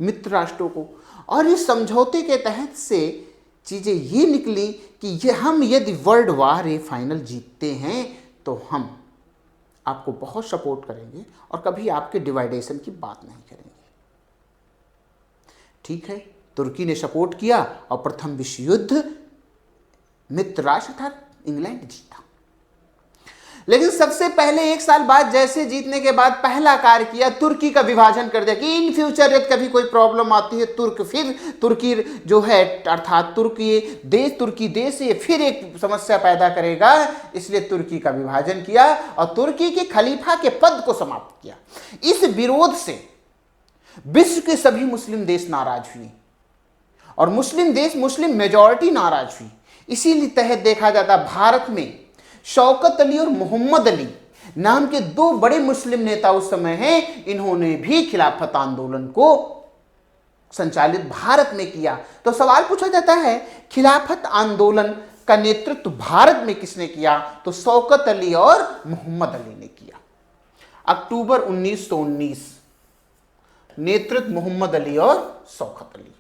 मित्र राष्ट्रों को। और इस समझौते के तहत से चीजें ये निकली कि हम यदि वर्ल्ड वार ये फाइनल जीतते हैं तो हम आपको बहुत सपोर्ट करेंगे और कभी आपके डिवाइडेशन की बात नहीं करेंगे। ठीक है, तुर्की ने सपोर्ट किया और प्रथम विश्व युद्ध मित्र राष्ट्र था इंग्लैंड जीता। लेकिन सबसे पहले एक साल बाद जैसे जीतने के बाद पहला कार्य किया, तुर्की का विभाजन कर दिया कि इन फ्यूचर यदि कभी कोई प्रॉब्लम आती है तुर्की जो है अर्थात तुर्की देश ये फिर एक समस्या पैदा करेगा, इसलिए तुर्की का विभाजन किया और तुर्की के खलीफा के पद को समाप्त किया। इस विरोध से विश्व के सभी मुस्लिम देश नाराज हुए और मुस्लिम मेजॉरिटी नाराज हुई। इसीलिए तहत देखा जाता भारत में शौकत अली और मोहम्मद अली नाम के दो बड़े मुस्लिम नेता उस समय हैं, इन्होंने भी खिलाफत आंदोलन को संचालित भारत में किया। तो सवाल पूछा जाता है खिलाफत आंदोलन का नेतृत्व भारत में किसने किया? तो शौकत अली और मोहम्मद अली ने किया। अक्टूबर 1919 नेतृत्व मोहम्मद अली और शौकत अली।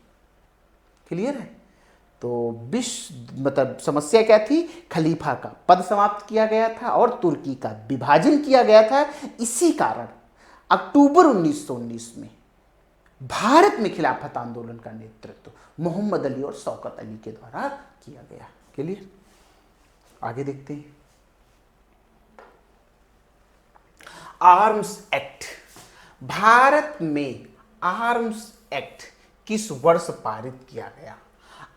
क्लियर है? तो मतलब समस्या क्या थी? खलीफा का पद समाप्त किया गया था और तुर्की का विभाजन किया गया था। इसी कारण अक्टूबर 1919 में भारत में खिलाफत आंदोलन का नेतृत्व मोहम्मद अली और शौकत अली के द्वारा किया गया। क्लियर? आगे देखते हैं। Arms act. भारत में आर्म्स एक्ट किस वर्ष पारित किया गया?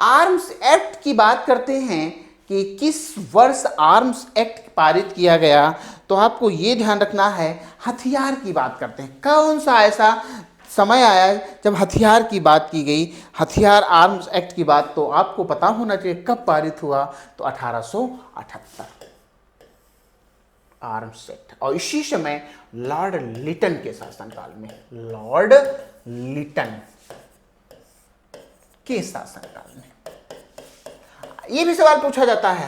आर्म्स एक्ट की बात करते हैं कि किस वर्ष आर्म्स एक्ट पारित किया गया, तो आपको यह ध्यान रखना है हथियार की बात करते हैं। कौन सा ऐसा समय आया जब हथियार की बात की गई? हथियार आर्म्स एक्ट की बात तो आपको पता होना चाहिए कब पारित हुआ, तो 1878। Arms act. और इसी समय लॉर्ड लिटन के शासनकाल में, लॉर्ड लिटन के शासनकाल में यह भी सवाल पूछा जाता है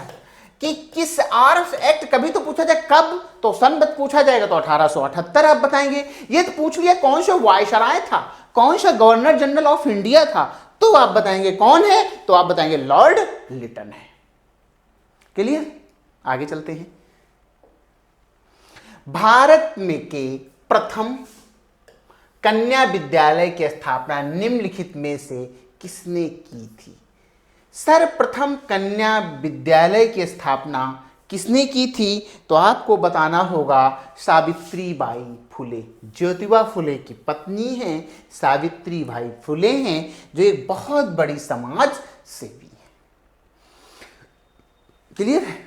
कि किस आर्म्स एक्ट, कभी तो पूछा जाए कब, तो सन पूछा जाएगा तो 1878 आप बताएंगे। ये तो पूछ लिया कौन सा वायसराय था, कौन सा गवर्नर जनरल ऑफ इंडिया था, तो आप बताएंगे कौन है, तो आप बताएंगे लॉर्ड लिटन है। क्लियर? आगे चलते हैं। भारत में के प्रथम कन्या विद्यालय की स्थापना निम्नलिखित में से किसने की थी? सर्वप्रथम कन्या विद्यालय की स्थापना किसने की थी? तो आपको बताना होगा सावित्रीबाई फुले। ज्योतिबा फुले की पत्नी हैं सावित्रीबाई फुले हैं, जो एक बहुत बड़ी समाज सेवी है। क्लियर है?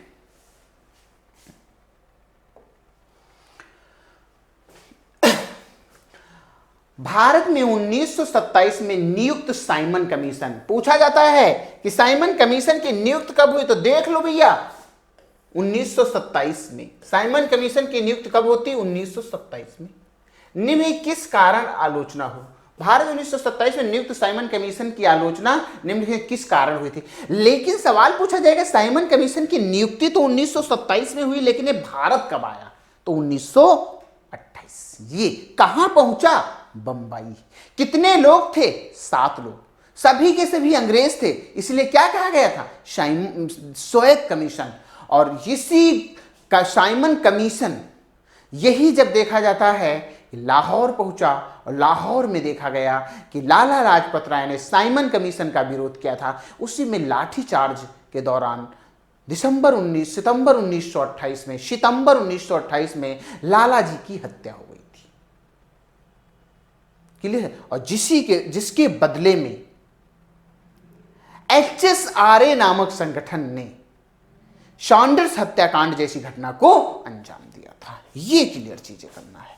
भारत में 1927 में नियुक्त साइमन कमीशन, पूछा जाता है कि साइमन कमीशन की नियुक्त कब हुई, तो देख लो भैया 1927 में। साइमन कमीशन की नियुक्त कब होती? 1927 में। निम्न किस कारण आलोचना हो? भारत 1927 में नियुक्त साइमन कमीशन की आलोचना निम्न किस कारण हुई थी? लेकिन सवाल पूछा जाएगा साइमन कमीशन की नियुक्ति तो 1927 में हुई, लेकिन ये भारत कब आया? तो 1928। ये कहां पहुंचा? बंबई। कितने लोग थे? 7 लोग, सभी के सभी अंग्रेज थे, इसलिए क्या कहा गया था? स्वायत्त कमीशन। और इसी का साइमन कमीशन यही जब देखा जाता है लाहौर पहुंचा, और लाहौर में देखा गया कि लाला लाजपत राय ने साइमन कमीशन का विरोध किया था। उसी में लाठीचार्ज के दौरान सितंबर 1928 में लाला जी की हत्या हो गई थी। क्लियर है? और जिसके बदले में HSRA नामक संगठन ने सॉन्डर्स हत्याकांड जैसी घटना को अंजाम दिया था। ये क्लियर चीजें करना है।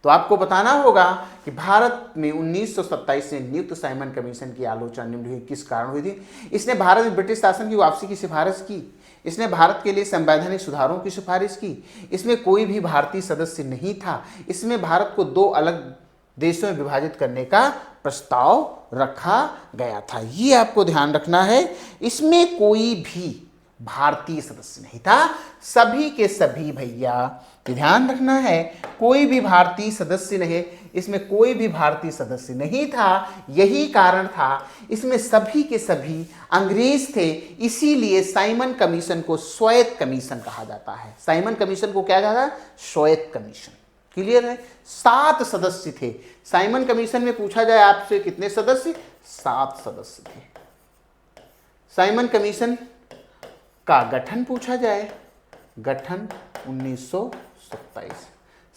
तो आपको बताना होगा कि भारत में 1927 में नियुक्त साइमन कमीशन की आलोचना निम्नलिखित किस कारण हुई थी? इसने भारत में ब्रिटिश शासन की वापसी की सिफारिश की, इसने भारत के लिए संवैधानिक सुधारों की सिफारिश की, इसमें कोई भी भारतीय सदस्य नहीं था, इसमें भारत को 2 अलग देशों में विभाजित करने का प्रस्ताव रखा गया था। ये आपको ध्यान रखना है। इसमें कोई भी भारतीय सदस्य नहीं था, सभी के सभी भैया ध्यान रखना है, कोई भी भारतीय सदस्य नहीं, इसमें कोई भी भारतीय सदस्य नहीं था। यही कारण था, इसमें सभी के सभी अंग्रेज थे, इसीलिए साइमन कमीशन को स्वायत्त कमीशन कहा जाता है। साइमन कमीशन को क्या कहा जाता है? स्वायत्त कमीशन। क्लियर है? 7 सदस्य थे साइमन कमीशन में। पूछा जाए आपसे कितने सदस्य? 7 सदस्य थे। साइमन कमीशन का गठन पूछा जाए, गठन 1927।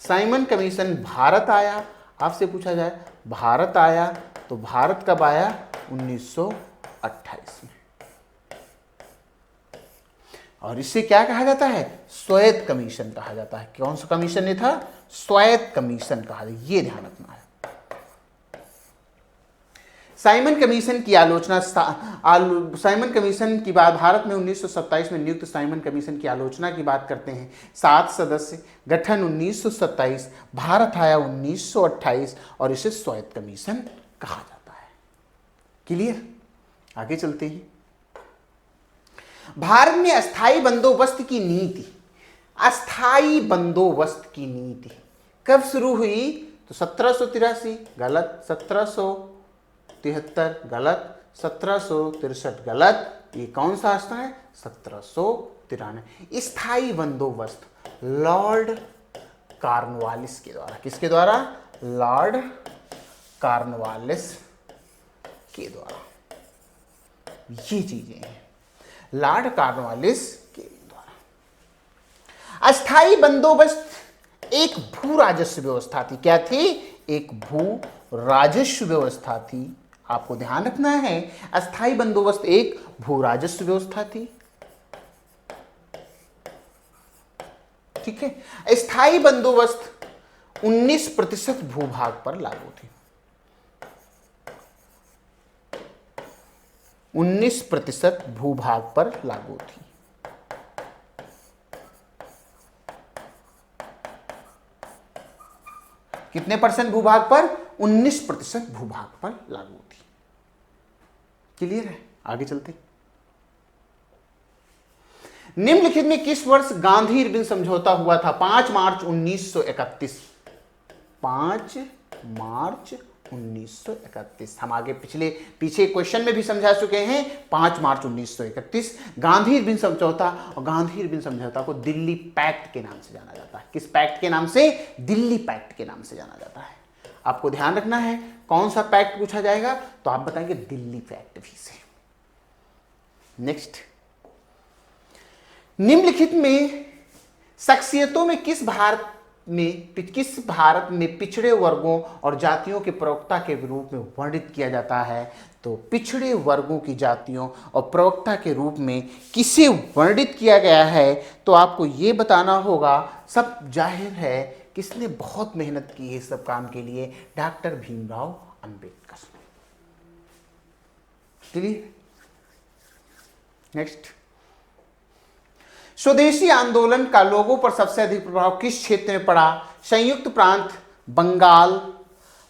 साइमन कमीशन भारत आया, आपसे पूछा जाए भारत आया तो भारत कब आया? 1928 में। और इससे क्या कहा जाता है? स्वायत्त कमीशन कहा जाता है। कौन सा कमीशन ने था? स्वायत्त कमीशन कहा जाता है। ये ध्यान रखना है। साइमन कमीशन की आलोचना, साइमन कमीशन की बात, भारत में 1927 में नियुक्त साइमन कमीशन की आलोचना की बात करते हैं। 7 सदस्य, गठन 1927, भारत आया 1928 और इसे स्वायत्त कमीशन कहा जाता है। क्लियर? आगे चलते हैं। भारत में अस्थाई बंदोबस्त की नीति, अस्थाई बंदोबस्त की नीति कब शुरू हुई? तो 1783 गलत, 1773 गलत, 1763 गलत। ये कौन सा स्थान है? 1793। स्थाई बंदोबस्त लॉर्ड कॉर्नवालिस के द्वारा। किसके द्वारा? लॉर्ड कॉर्नवालिस के द्वारा। ये चीजें हैं लॉर्ड कॉर्नवालिस के द्वारा। अस्थाई बंदोबस्त एक भू राजस्व व्यवस्था थी। क्या थी? एक भू राजस्व व्यवस्था थी। आपको ध्यान रखना है, अस्थाई बंदोबस्त एक भू राजस्व व्यवस्था थी। ठीक है? स्थायी बंदोबस्त 19% भूभाग पर लागू थी। 19% भूभाग पर लागू थी। कितने परसेंट भूभाग पर? 19% भूभाग पर लागू थी। क्लियर है? आगे चलते। निम्नलिखित में किस वर्ष गांधी इरविन समझौता हुआ था? 5 मार्च 1931। 5 मार्च 1931। हम आगे पीछे क्वेश्चन में भी समझा चुके हैं। 5 मार्च 1931 गांधी इरविन समझौता, और गांधी इरविन समझौता को दिल्ली पैक्ट के नाम से जाना जाता है। किस पैक्ट के नाम से? दिल्ली पैक्ट के नाम से जाना जाता है। आपको ध्यान रखना है कौन सा पैक्ट पूछा जाएगा तो आप बताएंगे दिल्ली पैक्ट भी से। नेक्स्ट, निम्नलिखित में शख्सियतों में किस भारत में पिछड़े वर्गों और जातियों के प्रवक्ता के रूप में वर्णित किया जाता है? तो पिछड़े वर्गों की जातियों और प्रवक्ता के रूप में किसे वर्णित किया गया है? तो आपको ये बताना होगा। सब जाहिर है किसने बहुत मेहनत की है इस सब काम के लिए? Doctor Bhimrao Ambedkar. Clear? Next, स्वदेशी आंदोलन का लोगों पर सबसे अधिक प्रभाव किस क्षेत्र में पड़ा? संयुक्त प्रांत,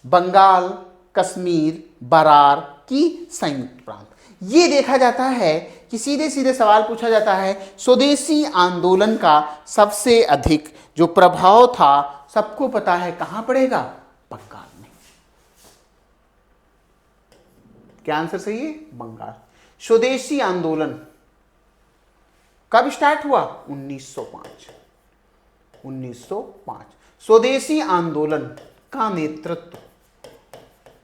बंगाल, कश्मीर, बरार की संयुक्त प्रांत। ये देखा जाता है कि सीधे सीधे सवाल पूछा जाता है, स्वदेशी आंदोलन का सबसे अधिक जो प्रभाव था सबको पता है कहां पड़ेगा? बंगाल में। क्या आंसर सही है? बंगाल। स्वदेशी आंदोलन कब स्टार्ट हुआ? 1905। 1905। स्वदेशी आंदोलन का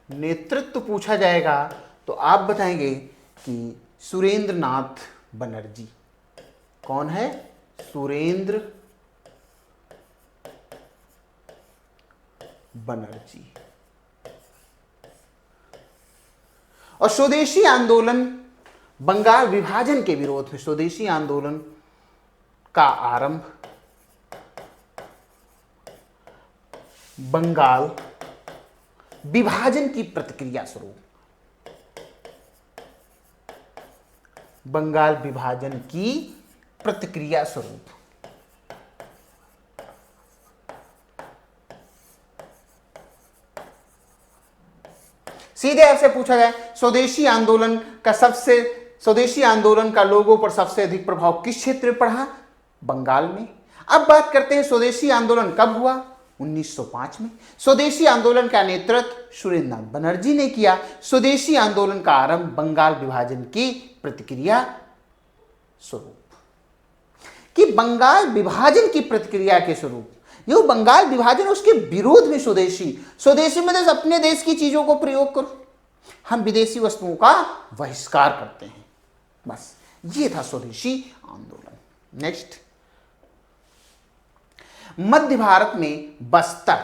नेतृत्व पूछा जाएगा तो आप बताएंगे कि सुरेंद्र नाथ बनर्जी। कौन है? सुरेंद्र बनर्जी। और स्वदेशी आंदोलन बंगाल विभाजन के विरोध में, स्वदेशी आंदोलन का आरंभ बंगाल विभाजन की प्रतिक्रिया स्वरूप, बंगाल विभाजन की प्रतिक्रिया स्वरूप। सीधे आपसे पूछा जाए स्वदेशी आंदोलन का लोगों पर सबसे अधिक प्रभाव किस क्षेत्र में पड़ा? बंगाल में। अब बात करते हैं स्वदेशी आंदोलन कब हुआ? 1905 में। स्वदेशी आंदोलन का नेतृत्व सुरेंद्र नाथ बनर्जी ने किया। स्वदेशी आंदोलन का आरंभ बंगाल विभाजन की प्रतिक्रिया स्वरूप। कि बंगाल विभाजन की प्रतिक्रिया के स्वरूप, ये बंगाल विभाजन उसके विरोध में स्वदेशी मतलब अपने देश की चीजों को प्रयोग करो, हम विदेशी वस्तुओं का बहिष्कार करते हैं, बस ये था स्वदेशी आंदोलन। नेक्स्ट, मध्य भारत में बस्तर,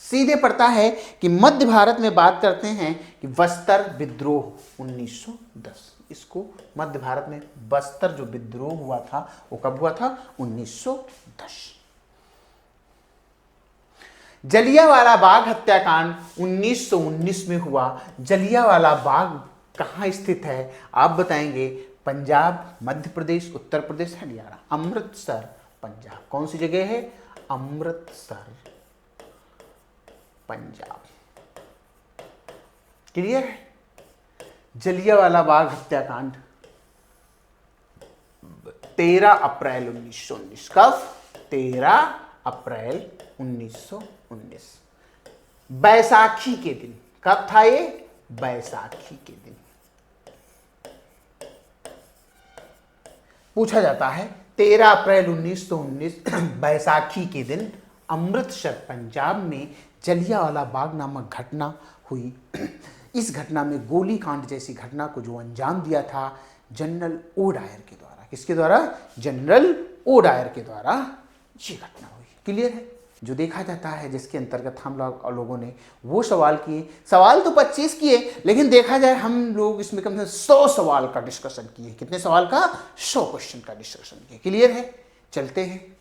सीधे पड़ता है कि मध्य भारत में बात करते हैं कि बस्तर विद्रोह 1910। इसको मध्य भारत में बस्तर जो विद्रोह हुआ था वो कब हुआ था? 1910। जलियांवाला बाग हत्याकांड 1919 में हुआ। जलियांवाला बाग कहाँ स्थित है आप बताएंगे? पंजाब, मध्य प्रदेश, उत्तर प्रदेश, हरियाणा, अमृतसर, पंजाब। कौन सी जगह है? अमृतसर, पंजाब। क्लियर है? जलियांवाला बाग हत्याकांड 13 अप्रैल 1919। कब? 13 अप्रैल 1919। बैसाखी के दिन। कब था ये? बैसाखी के दिन। पूछा जाता है 13 अप्रैल 1919 बैसाखी के दिन अमृतसर पंजाब में जलियांवाला बाग नामक घटना हुई। इस घटना में गोलीकांड जैसी घटना को जो अंजाम दिया था जनरल ओ डायर के द्वारा। किसके द्वारा? जनरल ओ डायर के द्वारा ये घटना हुई। क्लियर है? जो देखा जाता है जिसके अंतर्गत हम लोगों ने वो सवाल किए। सवाल तो 25 किए, लेकिन देखा जाए हम लोग इसमें कम से कम 100 सवाल का डिस्कशन किए। कितने सवाल का? 100 क्वेश्चन का डिस्कशन किए। क्लियर है? चलते हैं।